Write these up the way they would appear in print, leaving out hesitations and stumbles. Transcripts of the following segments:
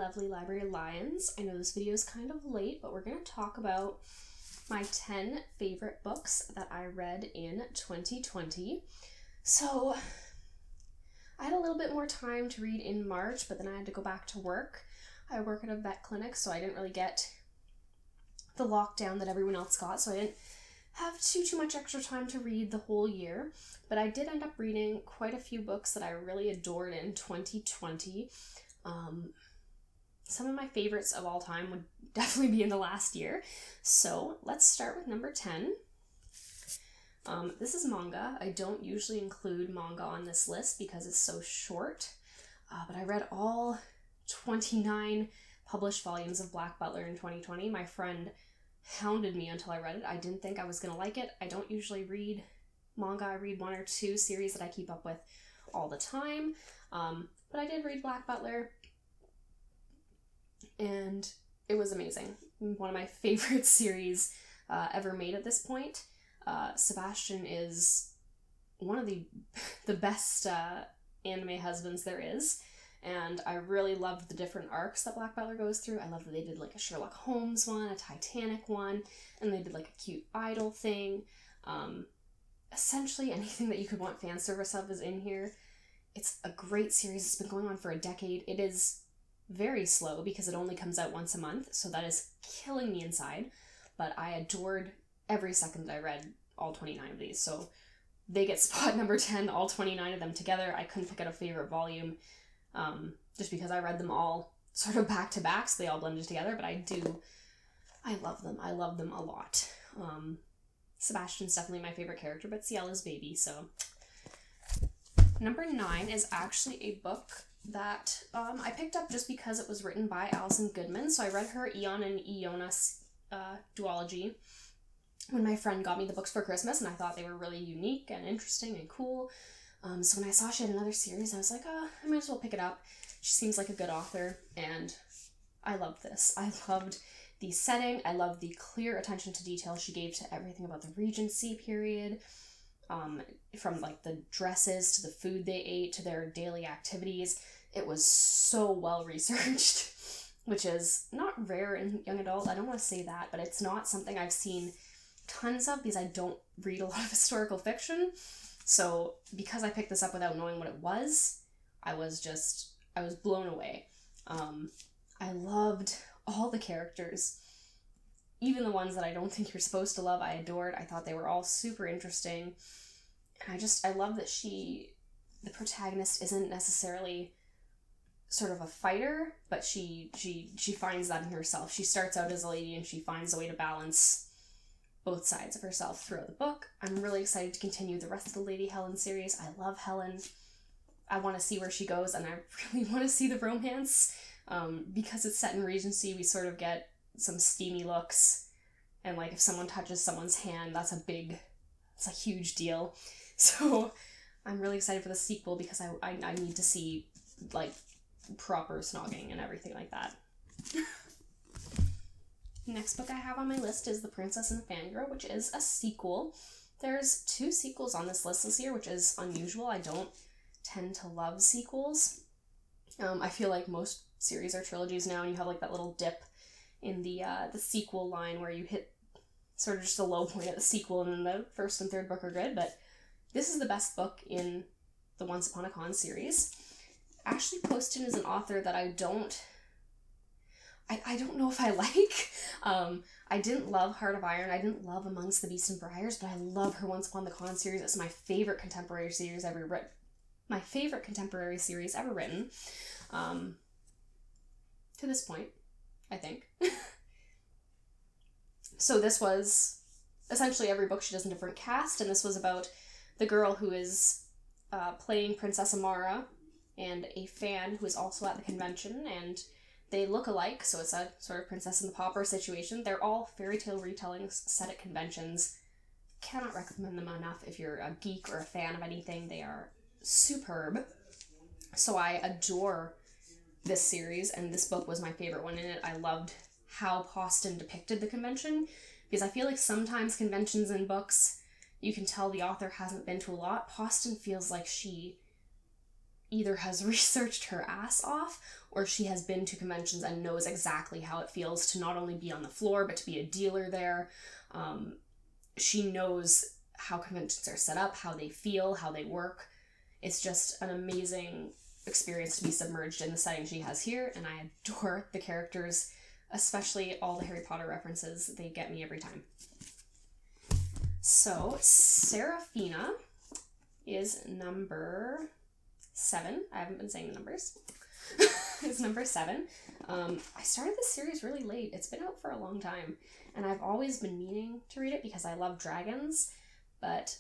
lovely library lions. I know this video is kind of late, but we're going to talk about my 10 favorite books that I read in 2020. So I had a little bit more time to read in March, but then I had to go back to work. I work at a vet clinic, so I didn't really get the lockdown that everyone else got, so I didn't have too much extra time to read the whole year, but I did end up reading quite a few books that I really adored in 2020. Some of my favorites of all time would definitely be in the last year. So let's start with number 10. This is manga. I don't usually include manga on this list because it's so short, but I read all 29 published volumes of Black Butler in 2020. My friend hounded me until I read it. I didn't think I was going to like it. I don't usually read manga. I read one or two series that I keep up with all the time, but I did read Black Butler, and it was amazing. One of my favorite series ever made at this point. Sebastian is one of the best anime husbands there is, and I really loved the different arcs that Black Butler goes through. I love that they did like a Sherlock Holmes one, a Titanic one, and they did like a cute idol thing. Essentially anything that you could want fan service of is in here. It's a great series. It's been going on for a decade. It is very slow because it only comes out once a month, so that is killing me inside, but I adored every second that I read all 29 of these, so they get spot number 10, all 29 of them together. I couldn't pick out a favorite volume, just because I read them all sort of back to back, so they all blended together, but I love them. I love them a lot. Sebastian's definitely my favorite character, but Ciella's baby, so. Number 9 is actually a book that I picked up just because it was written by Alison Goodman. So I read her Eon and Iona duology when my friend got me the books for Christmas, and I thought they were really unique and interesting and cool. So when I saw she had another series, I was like, I might as well pick it up. She seems like a good author, and I loved this. I loved the setting. I loved the clear attention to detail she gave to everything about the Regency period. From like the dresses to the food they ate to their daily activities. It was so well researched, which is not rare in young adult. I don't want to say that, but it's not something I've seen tons of because I don't read a lot of historical fiction. So because I picked this up without knowing what it was, I was blown away. I loved all the characters. Even the ones that I don't think you're supposed to love, I adored. I thought they were all super interesting. And I love that the protagonist isn't necessarily sort of a fighter, but she finds that in herself. She starts out as a lady and she finds a way to balance both sides of herself throughout the book. I'm really excited to continue the rest of the Lady Helen series. I love Helen. I want to see where she goes, and I really want to see the romance. Because it's set in Regency, we sort of get some steamy looks, and like if someone touches someone's hand, it's a huge deal. So I'm really excited for the sequel because I need to see like proper snogging and everything like that. Next book I have on my list is The Princess and the Fangirl, which is a sequel. There's 2 sequels on this list this year, which is unusual. I don't tend to love sequels. I feel like most series are trilogies now, and you have like that little dip in the sequel line where you hit sort of just a low point at the sequel, and then the first and third book are good, but this is the best book in the Once Upon a Con series. Ashley Poston is an author that I don't know if I like. I didn't love Heart of Iron, I didn't love Amongst the Beasts and Briars, but I love her Once Upon the Con series. It's my favorite contemporary series ever written. To this point, I think. So this was essentially every book she does in a different cast, and this was about the girl who is playing Princess Amara and a fan who is also at the convention, and they look alike, so it's a sort of Princess and the Pauper situation. They're all fairy tale retellings set at conventions. Cannot recommend them enough if you're a geek or a fan of anything. They are superb. So I adore this series, and this book was my favorite one in it. I loved how Poston depicted the convention, because I feel like sometimes conventions in books, you can tell the author hasn't been to a lot. Poston feels like she either has researched her ass off or she has been to conventions and knows exactly how it feels to not only be on the floor but to be a dealer there. She knows how conventions are set up, how they feel, how they work. It's just an amazing experience to be submerged in the setting she has here, and I adore the characters, especially all the Harry Potter references. They get me every time. So, Seraphina is number 7. I haven't been saying the numbers. It's number 7. I started this series really late. It's been out for a long time, and I've always been meaning to read it because I love dragons, but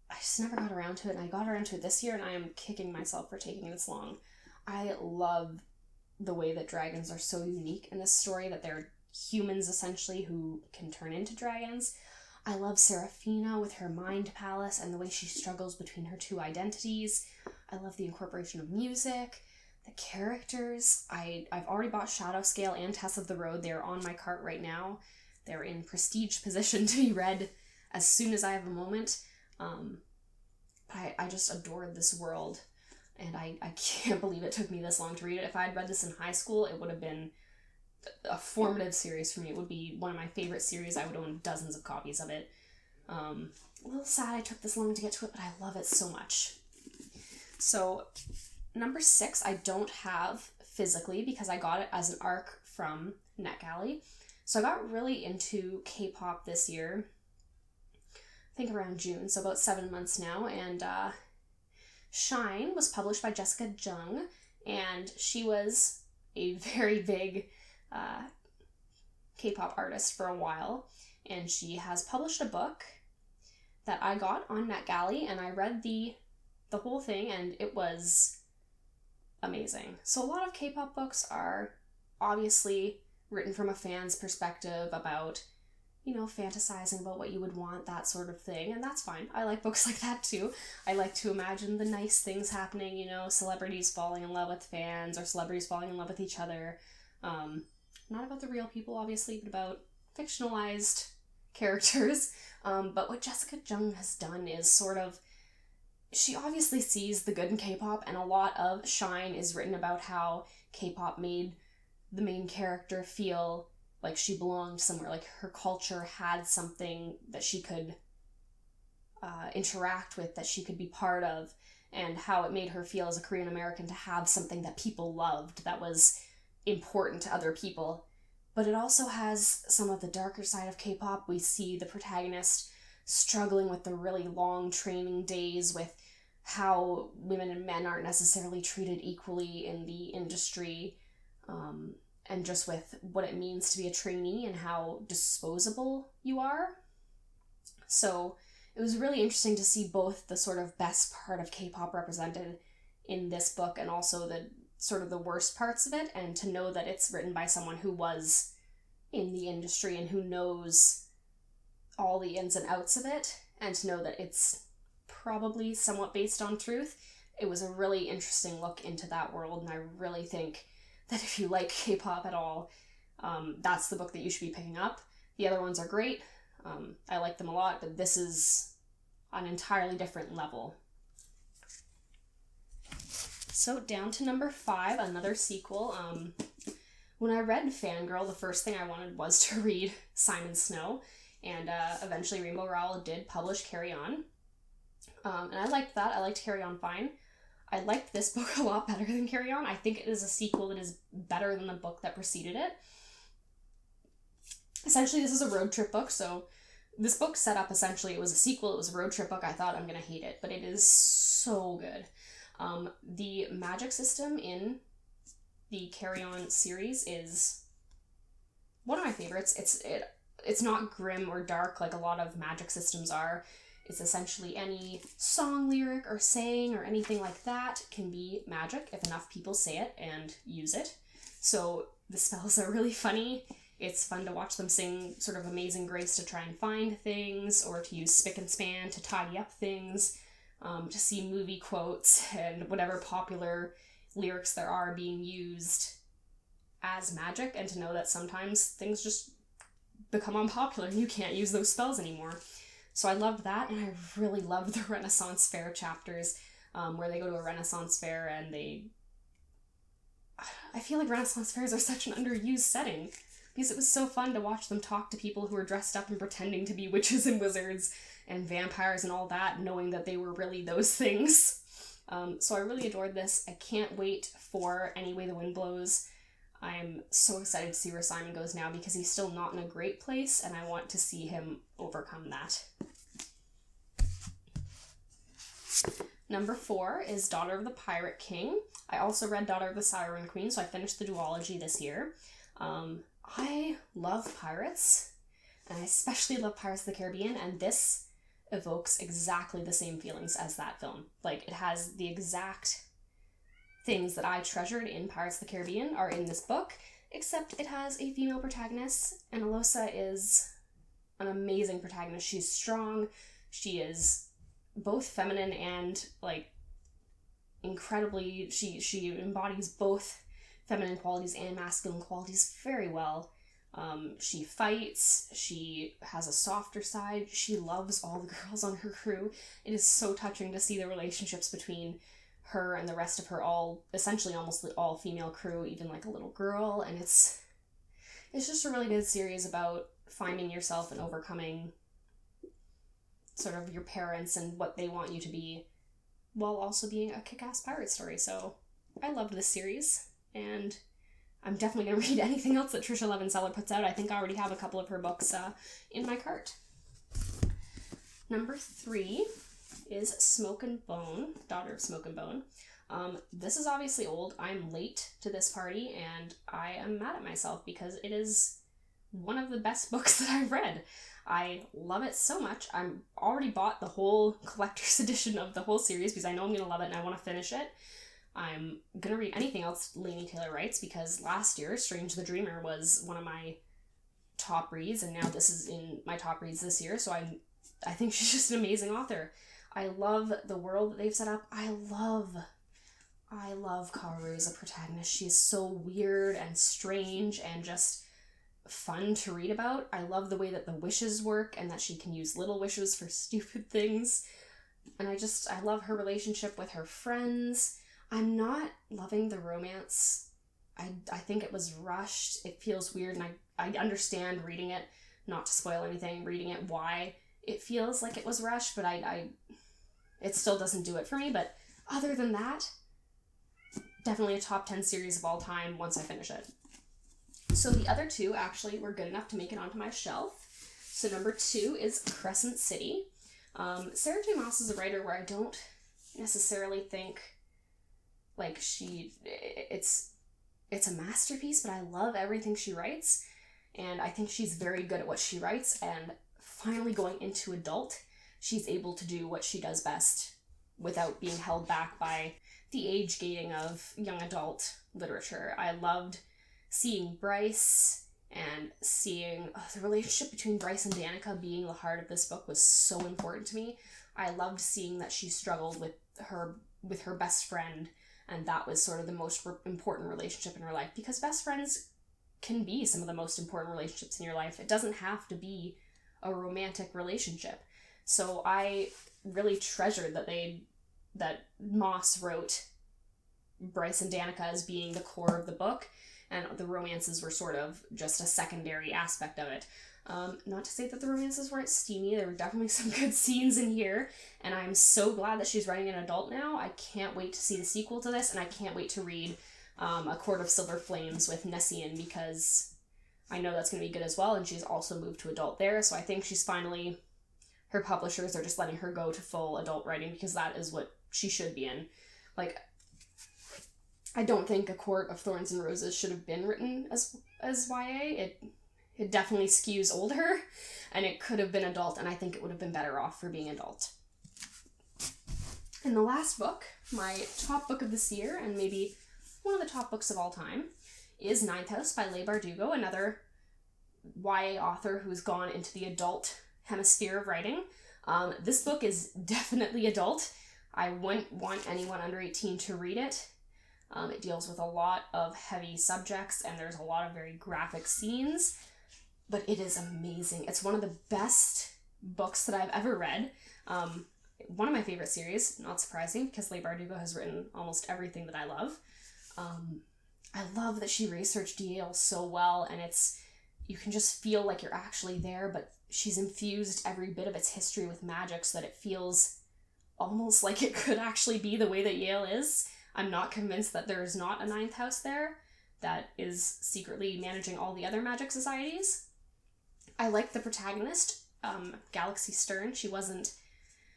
I just never got around to it, and I got around to it this year, and I am kicking myself for taking this long. I love the way that dragons are so unique in this story, that they're humans, essentially, who can turn into dragons. I love Seraphina with her mind palace and the way she struggles between her two identities. I love the incorporation of music, the characters. I've already bought Shadow Scale and Tess of the Road. They're on my cart right now. They're in prestige position to be read as soon as I have a moment. I just adored this world, and I can't believe it took me this long to read it. If I had read this in high school, it would have been a formative series for me. It would be one of my favorite series. I would own dozens of copies of it. A little sad I took this long to get to it, but I love it so much. So, number 6, I don't have physically because I got it as an ARC from NetGalley. So I got really into K-pop this year. I think around June, so about 7 months now, and Shine was published by Jessica Jung, and she was a very big K-pop artist for a while, and she has published a book that I got on NetGalley, and I read the whole thing, and it was amazing. So a lot of K-pop books are obviously written from a fan's perspective about, you know, fantasizing about what you would want, that sort of thing, and that's fine. I like books like that too. I like to imagine the nice things happening, you know, celebrities falling in love with fans or celebrities falling in love with each other. Not about the real people, obviously, but about fictionalized characters. But what Jessica Jung has done is sort of, she obviously sees the good in K-pop, and a lot of Shine is written about how K-pop made the main character feel like she belonged somewhere, like her culture had something that she could interact with, that she could be part of, and how it made her feel as a Korean American to have something that people loved, that was important to other people. But it also has some of the darker side of K-pop. We see the protagonist struggling with the really long training days, with how women and men aren't necessarily treated equally in the industry, and just with what it means to be a trainee and how disposable you are. So it was really interesting to see both the sort of best part of K-pop represented in this book and also the sort of the worst parts of it, and to know that it's written by someone who was in the industry and who knows all the ins and outs of it, and to know that it's probably somewhat based on truth. It was a really interesting look into that world, and I really think that if you like K-pop at all, that's the book that you should be picking up. The other ones are great. I like them a lot, but this is an entirely different level. So down to number 5, another sequel. When I read Fangirl, the first thing I wanted was to read Simon Snow, and eventually Rainbow Rowell did publish Carry On. And I liked that. I liked Carry On fine. I liked this book a lot better than Carry On. I think it is a sequel that is better than the book that preceded it. Essentially, this is a road trip book, so this book set up, essentially, it was a sequel, it was a road trip book. I thought, I'm gonna hate it, but it is so good. The magic system in the Carry On series is one of my favorites. It's not grim or dark like a lot of magic systems are. It's essentially any song, lyric, or saying, or anything like that can be magic if enough people say it and use it. So the spells are really funny. It's fun to watch them sing sort of Amazing Grace to try and find things, or to use spick and span to tidy up things, to see movie quotes and whatever popular lyrics there are being used as magic, and to know that sometimes things just become unpopular and you can't use those spells anymore. So I loved that, and I really loved the Renaissance Fair chapters. where they go to a Renaissance fair and I feel like Renaissance fairs are such an underused setting because it was so fun to watch them talk to people who were dressed up and pretending to be witches and wizards and vampires and all that, knowing that they were really those things. So I really adored this. I can't wait for Any Way the Wind Blows. I'm so excited to see where Simon goes now because he's still not in a great place, and I want to see him overcome that. Number 4 is Daughter of the Pirate King. I also read Daughter of the Siren Queen, so I finished the duology this year. I love pirates, and I especially love Pirates of the Caribbean, and this evokes exactly the same feelings as that film. Like, it has the exact things that I treasured in Pirates of the Caribbean are in this book, except it has a female protagonist, and Alosa is an amazing protagonist. She's strong, she is both feminine and, like, incredibly, she embodies both feminine qualities and masculine qualities very well. She fights, she has a softer side, she loves all the girls on her crew. It is so touching to see the relationships between her and the rest of her essentially almost all female crew, even like a little girl, and it's just a really good series about finding yourself and overcoming sort of your parents and what they want you to be, while also being a kick-ass pirate story. So I loved this series, and I'm definitely going to read anything else that Trisha Levenseller puts out. I think I already have a couple of her books in my cart. Number 3 is Smoke and Bone, Daughter of Smoke and Bone. This is obviously old. I'm late to this party, and I am mad at myself because it is one of the best books that I've read. I love it so much. I'm already bought the whole collector's edition of the whole series because I know I'm going to love it and I want to finish it. I'm going to read anything else Laini Taylor writes because last year, Strange the Dreamer was one of my top reads, and now this is in my top reads this year, so I think she's just an amazing author. I love the world that they've set up. I love Kaoru as a protagonist. She is so weird and strange and just fun to read about. I love the way that the wishes work and that she can use little wishes for stupid things. And I love her relationship with her friends. I'm not loving the romance. I think it was rushed. It feels weird, and I understand reading it, not to spoil anything, reading it why it feels like it was rushed, but it still doesn't do it for me. But other than that, definitely a top 10 series of all time once I finish it. So the other two actually were good enough to make it onto my shelf. So number 2 is Crescent City. Sarah J. Maas is a writer where I don't necessarily think like it's a masterpiece, but I love everything she writes, and I think she's very good at what she writes, and finally going into adult, she's able to do what she does best without being held back by the age gating of young adult literature. I loved seeing Bryce and seeing the relationship between Bryce and Danica being the heart of this book was so important to me. I loved seeing that she struggled with her best friend, and that was sort of the most important relationship in her life, because best friends can be some of the most important relationships in your life. It doesn't have to be a romantic relationship. So I really treasured that Moss wrote Bryce and Danica as being the core of the book, and the romances were sort of just a secondary aspect of it. Not to say that the romances weren't steamy, there were definitely some good scenes in here, and I'm so glad that she's writing an adult now. I can't wait to see the sequel to this, and I can't wait to read A Court of Silver Flames with Nessian, because I know that's going to be good as well, and she's also moved to adult there, so I think she's finally, her publishers are just letting her go to full adult writing, because that is what she should be in. Like, I don't think A Court of Thorns and Roses should have been written as YA. It definitely skews older, and it could have been adult, and I think it would have been better off for being adult. And the last book, my top book of this year, and maybe one of the top books of all time, is Ninth House by Leigh Bardugo, another YA author who's gone into the adult hemisphere of writing. This book is definitely adult. I wouldn't want anyone under 18 to read it. It deals with a lot of heavy subjects, and there's a lot of very graphic scenes, but it is amazing. It's one of the best books that I've ever read. one of my favorite series, not surprising, because Leigh Bardugo has written almost everything that I love. I love that she researched Yale so well, and you can just feel like you're actually there, but she's infused every bit of its history with magic so that it feels almost like it could actually be the way that Yale is. I'm not convinced that there is not a ninth house there that is secretly managing all the other magic societies. I like the protagonist, Galaxy Stern. She wasn't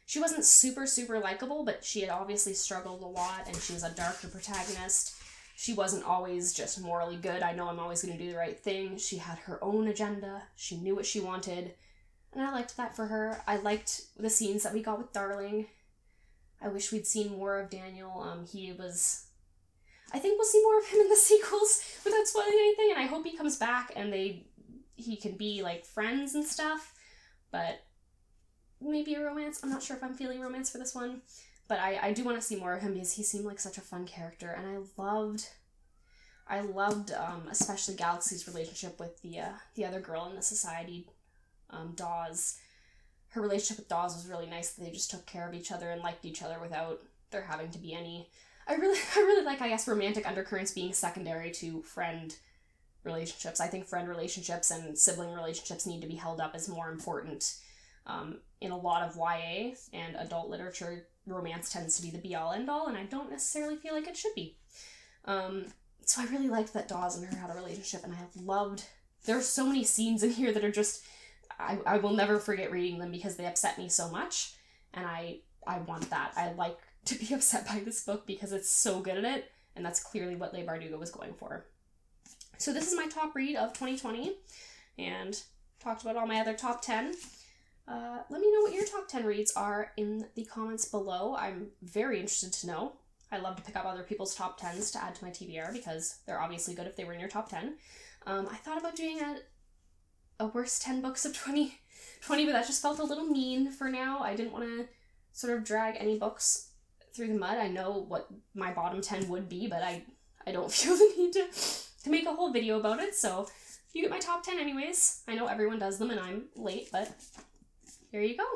super, super likable, but she had obviously struggled a lot, and she was a darker protagonist. She wasn't always just morally good. I know I'm always going to do the right thing. She had her own agenda. She knew what she wanted, and I liked that for her. I liked the scenes that we got with Darling. I wish we'd seen more of Daniel. I think we'll see more of him in the sequels without spoiling anything, and I hope he comes back and he can be, like, friends and stuff, but maybe a romance. I'm not sure if I'm feeling romance for this one, but I do want to see more of him because he seemed like such a fun character, and I loved especially Galaxy's relationship with the other girl in the society, Dawes. Her relationship with Dawes was really nice, that they just took care of each other and liked each other without there having to be any... I really like, I guess, romantic undercurrents being secondary to friend relationships. I think friend relationships and sibling relationships need to be held up as more important. In a lot of YA and adult literature, romance tends to be the be-all, end-all, and I don't necessarily feel like it should be. So I really liked that Dawes and her had a relationship, and I loved... There are so many scenes in here that are just... I will never forget reading them because they upset me so much, and I want that. I like to be upset by this book because it's so good at it, and that's clearly what Leigh Bardugo was going for. So this is my top read of 2020, and talked about all my other top 10. Let me know what your top 10 reads are in the comments below. I'm very interested to know. I love to pick up other people's top 10s to add to my TBR because they're obviously good if they were in your top 10. I thought about doing a worst 10 books of 2020, but that just felt a little mean for now. I didn't want to sort of drag any books through the mud. I know what my bottom 10 would be, but I don't feel the need to make a whole video about it, so you get my top 10 anyways. I know everyone does them and I'm late, but here you go.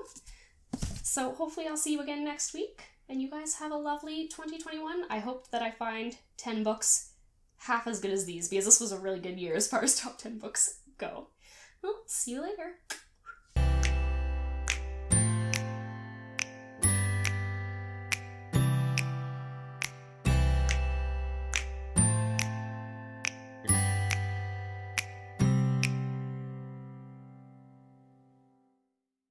So hopefully I'll see you again next week, and you guys have a lovely 2021. I hope that I find 10 books half as good as these, because this was a really good year as far as top 10 books go. Well, see you later.